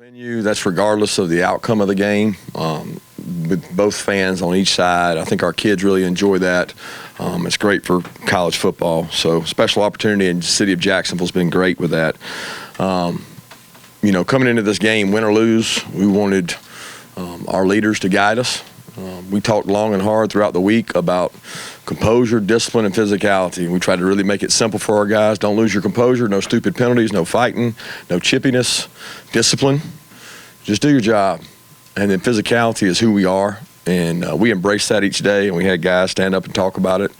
Venue, that's regardless of the outcome of the game. With both fans on each side, I think our kids really enjoy that. It's great for college football. So special opportunity, and the city of Jacksonville has been great with that. Coming into this game, win or lose, we wanted our leaders to guide us. We talked long and hard throughout the week about composure, discipline, and physicality. We tried to really make it simple for our guys. Don't lose your composure, no stupid penalties, no fighting, no chippiness, discipline. Just do your job. And then physicality is who we are, and we embrace that each day, and we had guys stand up and talk about it.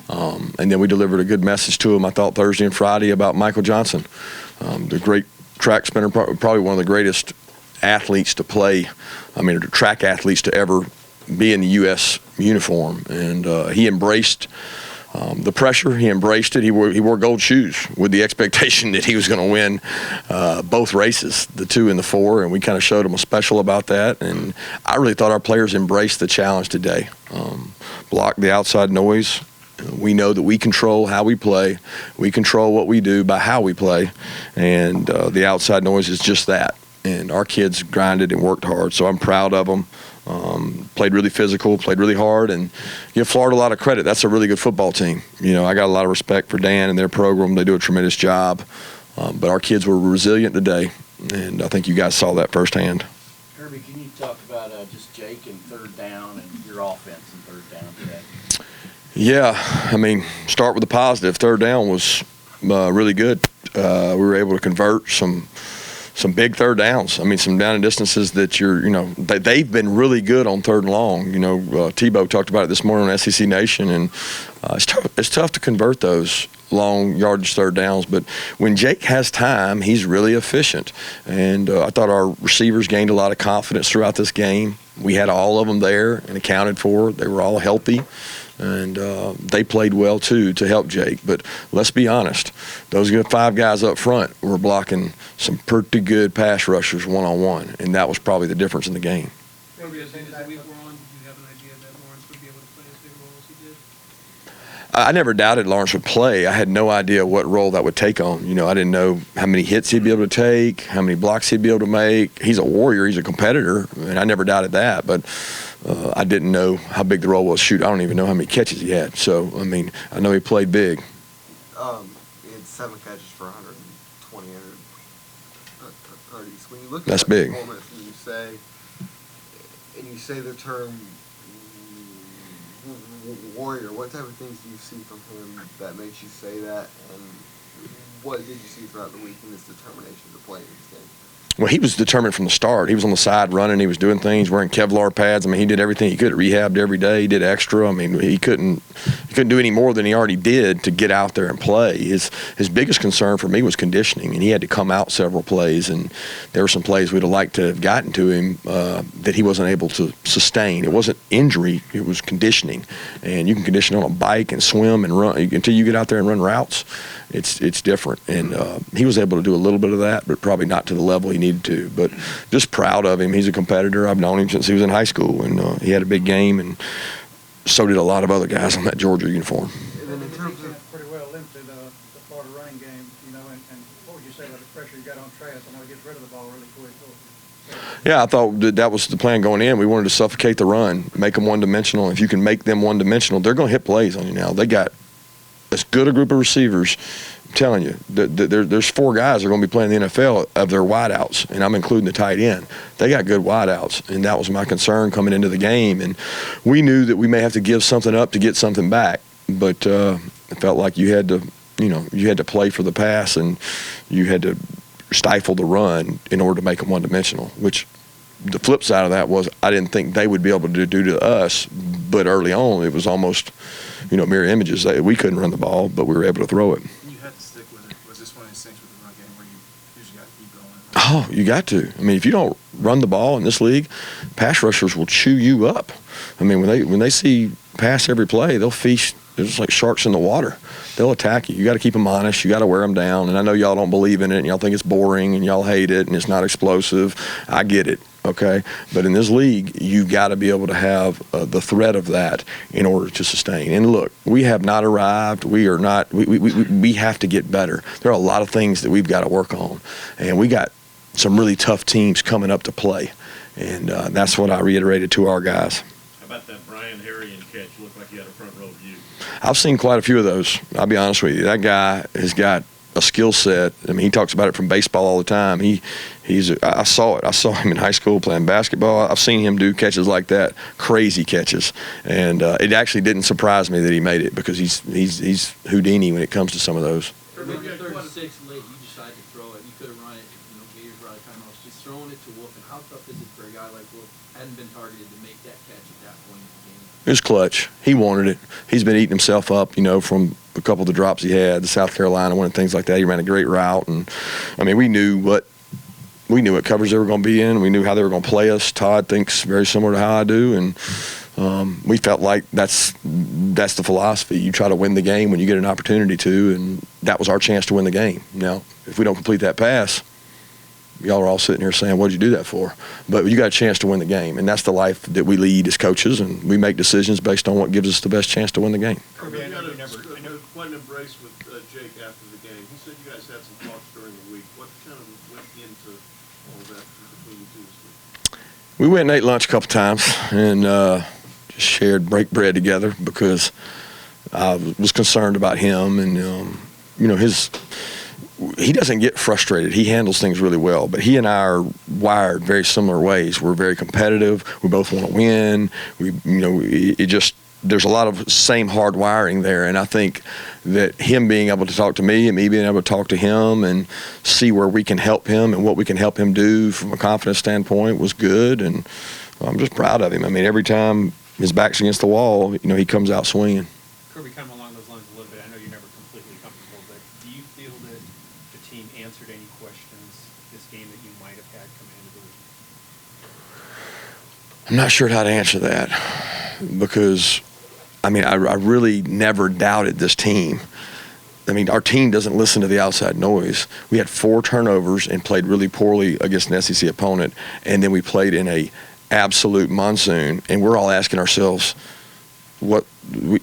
And then we delivered a good message to them, I thought, Thursday and Friday about Michael Johnson, the great track sprinter, probably one of the greatest athletes to play, track athletes to ever be in the U.S. uniform. And he embraced the pressure. He embraced it. He wore gold shoes with the expectation that he was going to win both races, the 2 and the 4, and we kind of showed him a special about that. And I really thought our players embraced the challenge today. Block the outside noise. We know that we control how we play. We control what we do by how we play, and the outside noise is just that. And our kids grinded and worked hard, so I'm proud of them. Played really physical, played really hard, and give Florida a lot of credit. That's a really good football team. I got a lot of respect for Dan and their program. They do a tremendous job. But our kids were resilient today, and I think you guys saw that firsthand. Kirby, can you talk about just Jake and third down and your offense and third down today? Yeah, start with the positive. Third down was really good. We were able to convert some big third downs. Some down and distances that they've been really good on third and long. Tebow talked about it this morning on SEC Nation, and it's tough to convert those long yardage third downs. But when Jake has time, he's really efficient. And I thought our receivers gained a lot of confidence throughout this game. We had all of them there and accounted for. They were all healthy. And they played well, too, to help Jake. But let's be honest, those good 5 guys up front were blocking some pretty good pass rushers one-on-one, and that was probably the difference in the game. Maybe as the week we're on, do you have an idea that Lawrence would be able to play as big a role as he did? I never doubted Lawrence would play. I had no idea what role that would take on. I didn't know how many hits he'd be able to take, how many blocks he'd be able to make. He's a warrior. He's a competitor, and I never doubted that. But I didn't know how big the role was. Shoot, I don't even know how many catches he had. So, I know he played big. He had 7 catches for 120 30s. When you look at That's that big. performance and you say the term warrior, what type of things do you see from him that makes you say that, and what did you see throughout the week in his determination to play in this game? Well, he was determined from the start. He was on the side running. He was doing things, wearing Kevlar pads. He did everything he could. Rehabbed every day. He did extra. He couldn't do any more than he already did to get out there and play. His biggest concern for me was conditioning, and he had to come out several plays. And there were some plays we'd have liked to have gotten to him that he wasn't able to sustain. It wasn't injury. It was conditioning. And you can condition on a bike and swim and run until you get out there and run routes. It's different. And he was able to do a little bit of that, but probably not to the level he needed to. But just proud of him. He's a competitor. I've known him since he was in high school, and he had a big game, and so did a lot of other guys on that Georgia uniform. And then in terms of pretty well limited the Florida running game, and what would you say about the pressure you got on Travis? I know he gets rid of the ball really quick. Yeah, I thought that was the plan going in. We wanted to suffocate the run, make them one-dimensional. If you can make them one-dimensional, they're going to hit plays on you now. They got as good a group of receivers. I'm telling you, there's 4 guys that are going to be playing in the NFL of their wideouts, and I'm including the tight end. They got good wideouts, and that was my concern coming into the game. And we knew that we may have to give something up to get something back, but it felt like you had to play for the pass, and you had to stifle the run in order to make them one-dimensional, which the flip side of that was I didn't think they would be able to do to us, but early on it was almost mirror images. We couldn't run the ball, but we were able to throw it. You had to stick with it. Was this one of those things with the run game where you just got to keep going? Oh, you got to. If you don't run the ball in this league, pass rushers will chew you up. When they see pass every play, they'll feast. They're just like sharks in the water. They'll attack you. You got to keep them honest. You got to wear them down. And I know y'all don't believe in it, and y'all think it's boring, and y'all hate it, and it's not explosive. I get it, okay? But in this league, you got to be able to have the threat of that in order to sustain. And look, we have not arrived. We are not. We have to get better. There are a lot of things that we've got to work on, and we got some really tough teams coming up to play. And that's what I reiterated to our guys. How about that Brian Harrion catch? Looked like he had a front row view. I've seen quite a few of those. I'll be honest with you. That guy has got a skill set. I mean, he talks about it from baseball all the time. I saw it. I saw him in high school playing basketball. I've seen him do catches like that, crazy catches, and it actually didn't surprise me that he made it because he's Houdini when it comes to some of those. Maybe 36 late, you decide to throw it. You could have run it, Gators were out of timeouts. Just throwing it to Wolf, and how tough is it for a guy like Wolf, hadn't been targeted, to make that catch at that point in the game? It was clutch. He wanted it. He's been eating himself up, from a couple of the drops he had, the South Carolina one and things like that. He ran a great route, and I mean, we knew what coverage they were going to be in. We knew how they were going to play us. Todd thinks very similar to how I do, and we felt like that's the philosophy. You try to win the game when you get an opportunity to, and that was our chance to win the game. Now, if we don't complete that pass, y'all are all sitting here saying, "What'd you do that for?" But you got a chance to win the game, and that's the life that we lead as coaches, and we make decisions based on what gives us the best chance to win the game. Kirby, I know quite an embrace with Jake after the game. He said you guys had some talks during the week. What kind of went into all that between you two this week? We went and ate lunch a couple times and just shared break bread together because I was concerned about him and he doesn't get frustrated. He handles things really well, but he and I are wired very similar ways. We're very competitive. We both want to win. There's a lot of same hard wiring there, and I think that him being able to talk to me and me being able to talk to him and see where we can help him and what we can help him do from a confidence standpoint was good, and I'm just proud of him. I mean, every time his back's against the wall, he comes out swinging. Kirby, kind of along those lines a little bit, I know you're never completely comfortable, but do you feel that the team answered any questions this game that you might have had coming into the week? I'm not sure how to answer that because, I really never doubted this team. Our team doesn't listen to the outside noise. We had 4 turnovers and played really poorly against an SEC opponent, and then we played in a absolute monsoon, and we're all asking ourselves, what we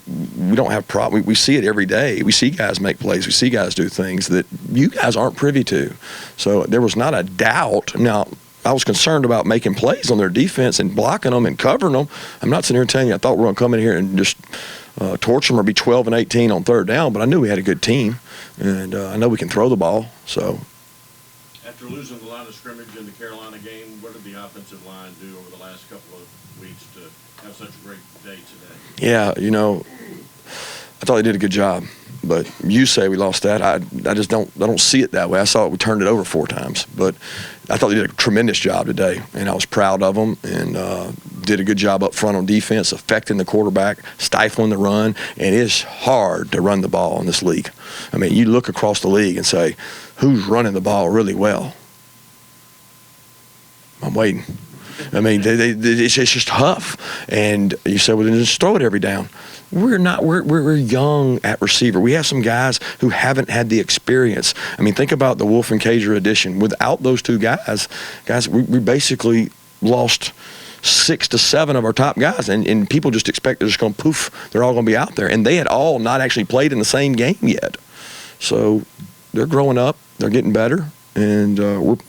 don't have problem. We see it every day. We see guys make plays. We see guys do things that you guys aren't privy to. So there was not a doubt. Now, I was concerned about making plays on their defense and blocking them and covering them. I'm not sitting here telling you I thought we were going to come in here and just torch them or be 12 and 18 on third down, but I knew we had a good team, and I know we can throw the ball. So. After losing the line of scrimmage in the Carolina game, what did the offensive line do over the last couple of weeks to have such a great day today? Yeah, I thought they did a good job, but you say we lost that. I just don't see it that way. I saw we turned it over 4 times, but I thought they did a tremendous job today, and I was proud of them and did a good job up front on defense, affecting the quarterback, stifling the run, and it's hard to run the ball in this league. You look across the league and say, who's running the ball really well? I'm waiting. It's just tough. And you say, well, then just throw it every down. We're not. We're young at receiver. We have some guys who haven't had the experience. Think about the Wolf and Cager addition. Without those 2 guys, we basically lost 6 to 7 of our top guys, and people just expect they're just going to poof. They're all going to be out there, and they had all not actually played in the same game yet. So they're growing up. They're getting better. And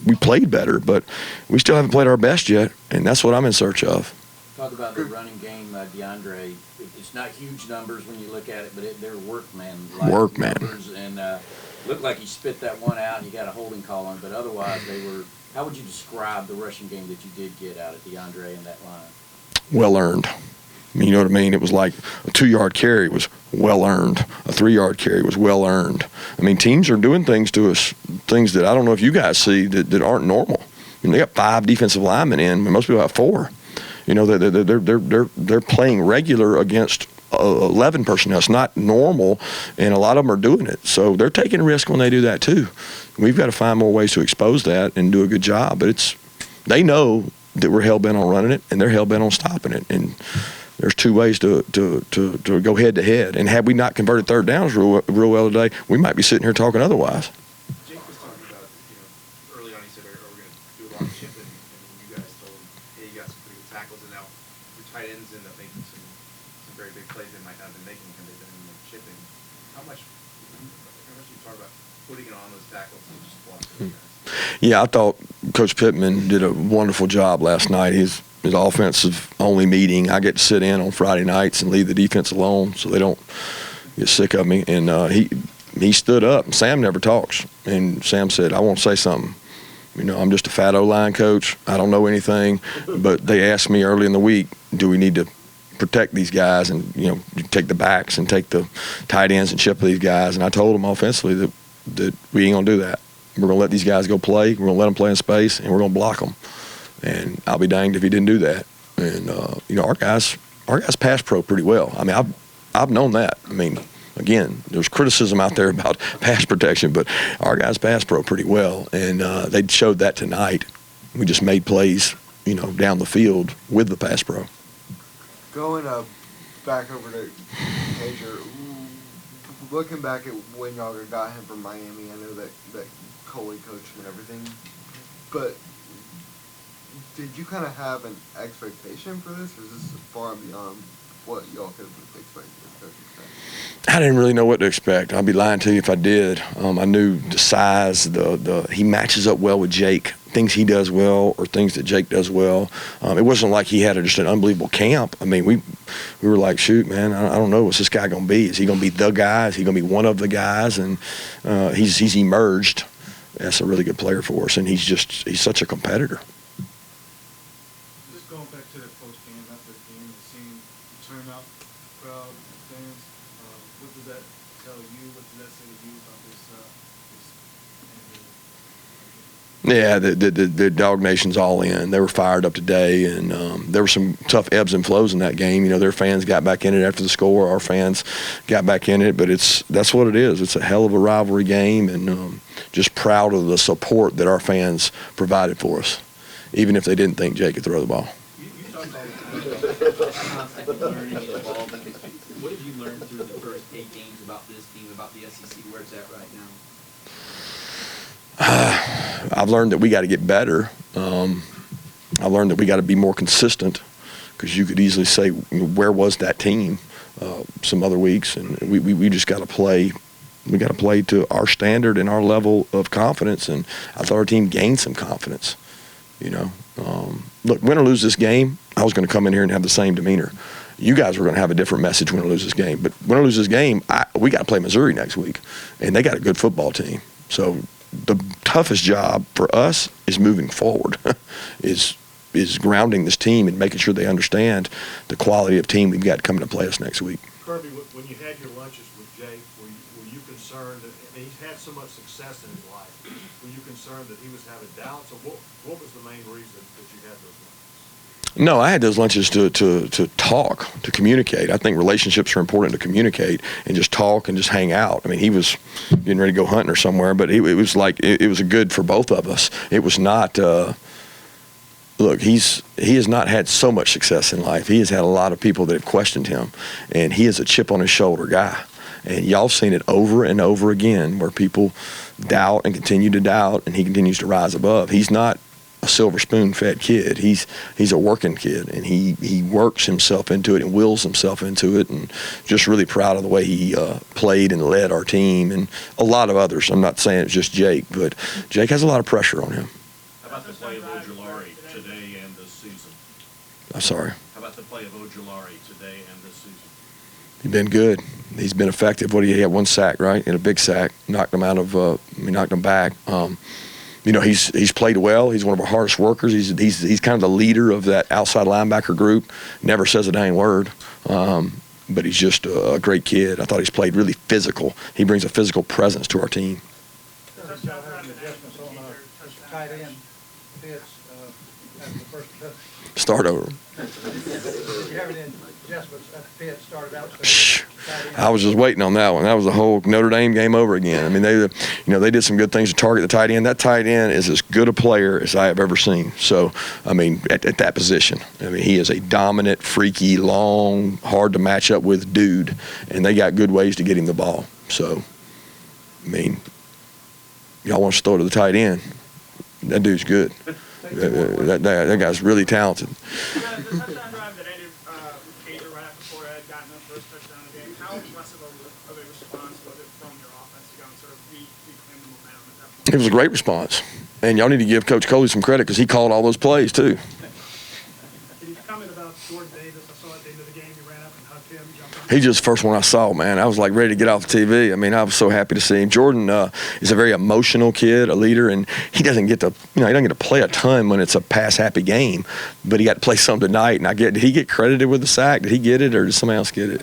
we played better, but we still haven't played our best yet, and that's what I'm in search of. Talk about the running game, DeAndre. It's not huge numbers when you look at it, but they're workman-like numbers. And looked like he spit that one out, and he got a holding call on it, but otherwise they were – how would you describe the rushing game that you did get out of DeAndre in that line? Well earned. You know what I mean? It was like a 2-yard carry was well earned. A 3-yard carry was well earned. Teams are doing things to us, things that I don't know if you guys see that aren't normal. They got 5 defensive linemen in, but most people have 4. They're playing regular against 11 personnel. It's not normal, and a lot of them are doing it. So they're taking risk when they do that too. We've got to find more ways to expose that and do a good job. But they know that we're hell bent on running it, and they're hell bent on stopping it. And there's 2 ways to go head to head. And had we not converted third downs real well today, we might be sitting here talking otherwise. Jake was talking about, early on he said, are we going to do a lot of chipping? And you guys told him, hey, you got some pretty good tackles, and now your tight ends end up making some very big plays they might not have been making because they've been chipping. How much you talk about putting it on those tackles and just blocking those guys. Yeah, I thought Coach Pittman did a wonderful job last night. His offensive only meeting, I get to sit in on Friday nights and leave the defense alone so they don't get sick of me. And he stood up. Sam never talks. And Sam said, I want to say something. You know, I'm just a fat O-line coach. I don't know anything. But they asked me early in the week, do we need to protect these guys and, you know, take the backs and take the tight ends and chip these guys? And I told them offensively that we ain't going to do that. We're going to let these guys go play. We're going to let them play in space, and we're going to block them. And I'll be danged if he didn't do that. And, you know, our guys pass pro pretty well. I mean, I've known that. I mean, again, there's criticism out there about pass protection, but our guys pass pro pretty well, and they showed that tonight. We just made plays, you know, down the field with the pass pro. Going back over to Major, looking back at when y'all got him from Miami, I know that Coley coached him and everything, but did you kind of have an expectation for this, or is this far beyond what y'all could have expected? I didn't really know what to expect. I'd be lying to you if I did. I knew the size, he matches up well with Jake, things he does well or things that Jake does well. It wasn't like he had just an unbelievable camp. I mean, we were like, shoot, man, I don't know, what's this guy going to be? Is he going to be the guy? Is he going to be one of the guys? And he's emerged. That's a really good player for us, and he's such a competitor. Just going back to that post game, after the game, and seeing the turnout, crowd, fans, what does that tell you? What does that say to you about this? Yeah, the Dog Nation's all in. They were fired up today, and there were some tough ebbs and flows in that game. You know, their fans got back in it after the score. Our fans got back in it, but that's what it is. It's a hell of a rivalry game, and just proud of the support that our fans provided for us, even if they didn't think Jake could throw the ball. You talked about constantly learning and evolving. What have you learned through the first 8 games about this team, about the SEC, where it's at right now? I've learned that we got to get better. I've learned that we got to be more consistent, because you could easily say, where was that team some other weeks? And we just got to play. We got to play to our standard and our level of confidence. And I thought our team gained some confidence. You know, look, win or lose this game, I was going to come in here and have the same demeanor. You guys were going to have a different message win or lose this game. But win or lose this game, we got to play Missouri next week, and they got a good football team. So the toughest job for us is moving forward, is grounding this team and making sure they understand the quality of team we've got coming to play us next week. Kirby, when you had your lunches with Jake, were you concerned that, I mean, he's had so much success in his life, were you concerned that he was having doubts, or what was the main reason that you had those lunches? No, I had those lunches to talk, to communicate. I think relationships are important to communicate and just talk and just hang out. I mean, he was getting ready to go hunting or somewhere, but it was like it was good for both of us. It was not. Look, he has not had so much success in life. He has had a lot of people that have questioned him, and he is a chip on his shoulder guy. And y'all seen it over and over again, where people doubt and continue to doubt, and he continues to rise above. He's not a silver spoon fed kid. He's a working kid, and he works himself into it and wills himself into it, and just really proud of the way he played and led our team, and a lot of others. I'm not saying it's just Jake, but Jake has a lot of pressure on him. How about the play of Ojulari today and this season? I'm sorry. How about the play of Ojulari today and this season? He's been good. He's been effective. What, he had 1 sack, right? And a big sack. Knocked him out of. Knocked him back. You know, he's played well. He's one of our hardest workers. He's kind of the leader of that outside linebacker group. Never says a dang word. But he's just a great kid. I thought he's played really physical. He brings a physical presence to our team. Tight end fits after the first cut. Start over. You have any adjustments at the pit started out? Shh. I was just waiting on that one. That was the whole Notre Dame game over again. I mean, they did some good things to target the tight end. That tight end is as good a player as I have ever seen. So, I mean, at that position, I mean, he is a dominant, freaky, long, hard to match up with dude, and they got good ways to get him the ball. So, I mean, y'all want to throw to the tight end. That dude's good. That guy's really talented. The touchdown drive that ended with Cater right after Florida had gotten the first touchdown of the game, how impressive of a response was it from your offense to go and sort of reclaim It was a great response. And y'all need to give Coach Coley some credit because he called all those plays, too. Can you comment about Jordan Davis? I saw at the end of the game, you ran up and hugged him, jumped on He's just the first one I saw, man. I was like ready to get off the TV. I mean, I was so happy to see him. Jordan is a very emotional kid, a leader, and he doesn't get to, he doesn't get to play a ton when it's a pass-happy game. But he got to play some tonight. And did he get credited with the sack? Did he get it, or did somebody else get it?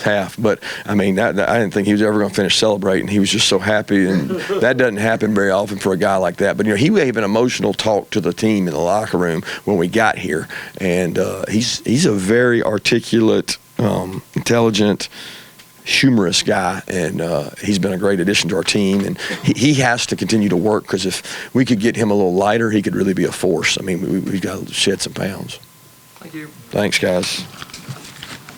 Half, but I mean, I didn't think he was ever going to finish celebrating. He was just so happy, and that doesn't happen very often for a guy like that. But he gave an emotional talk to the team in the locker room when we got here, and he's a very articulate, intelligent, humorous guy, and he's been a great addition to our team. And he has to continue to work because if we could get him a little lighter, he could really be a force. I mean, we've got to shed some pounds. Thank you. Thanks, guys.